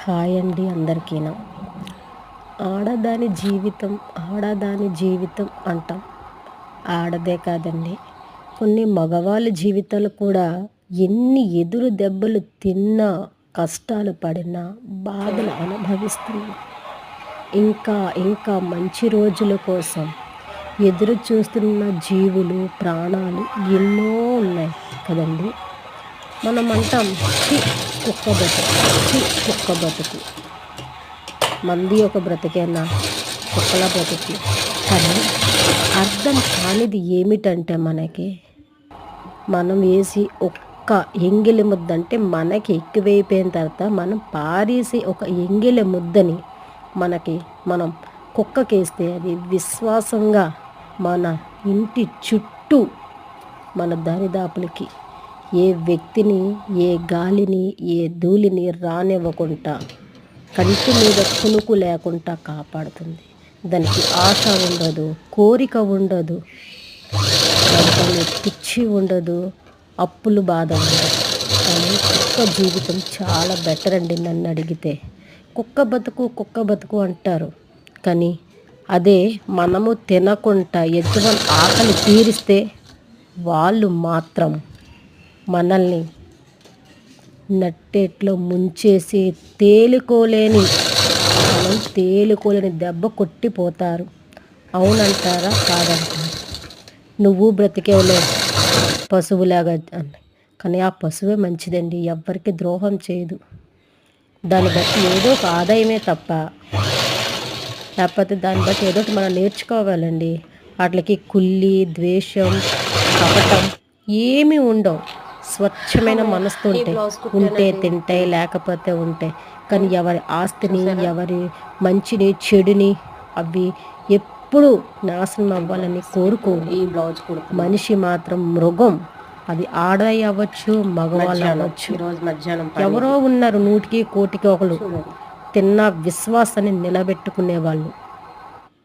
Hi అండి అందరికీనా. ఆడదాని జీవితం అంటాం. ఆడదే కాదండి, కొన్ని మగవాళ్ళ జీవితాలు కూడా ఎన్ని ఎదురు దెబ్బలు తిన్నా, కష్టాలు పడినా, బాధలు అనుభవిస్తున్నా ఇంకా ఇంకా మంచి రోజుల కోసం ఎదురు చూస్తున్న జీవులు, ప్రాణాలు ఎన్నో ఉన్నాయి కదండి. మనం అంటాం, ఛీ కుక్క బతుకు, ఛీ కుక్క బతుకు, మంది ఒక బ్రతికేనా, కుక్కల బ్రతుకు. కానీ అర్థం కానిది ఏమిటంటే, మనం వేసి ఒక్క ఎంగిలి ముద్ద, అంటే మనకి ఎక్కువైపోయిన తర్వాత మనం పారేసి ఒక ఎంగిలి ముద్దని మనం కుక్కకేస్తే అది విశ్వాసంగా మన ఇంటి చుట్టూ, మన దరిదాపులకి ఏ వ్యక్తిని, ఏ గాలిని, ఏ ధూళిని రానివ్వకుండా, కంటి మీద కునుకు లేకుండా కాపాడుతుంది. దానికి ఆశ ఉండదు, కోరిక ఉండదు, దాని పిచ్చి ఉండదు, అప్పులు బాధ ఉండదు. కానీ కుక్క జీవితం చాలా బెటర్ అండి నన్ను అడిగితే. కుక్క బతుకు అంటారు, కానీ అదే మనము తినకుండా యజమాని ఆకలి తీరిస్తే వాళ్ళు మాత్రం మనల్ని నట్టేట్లో ముంచేసి తేలుకోలేని దెబ్బ కొట్టిపోతారు. అవునంటారా, కాదంటారా? నువ్వు బ్రతికేవలే పశువులాగా అని, కానీ ఆ పశువే మంచిదండి, ఎవ్వరికి ద్రోహం చేయదు. దాన్ని బట్టి ఏదో ఒక ఆదాయమే తప్ప, లేకపోతే దాన్ని బట్టి ఏదో ఒకటి మనం నేర్చుకోవాలండి. వాటికి కుళ్ళి, ద్వేషం, కపటం ఏమీ ఉండవు. స్వచ్ఛమైన మనసుతో ఉంటే తింటాయి, లేకపోతే ఉంటాయి. కానీ ఎవరి ఆస్తిని, ఎవరి మంచిని, చెడుని అవి ఎప్పుడు నాశనం అవ్వాలని కోరుకోవు. మనిషి మాత్రం మృగం. అది ఆడది అవ్వచ్చు, మగవాళ్ళు అవ్వచ్చు. ఎవరో ఉన్నారు 100కి 1,000కి ఒకరు తిన్న విశ్వాసాన్ని నిలబెట్టుకునే వాళ్ళు.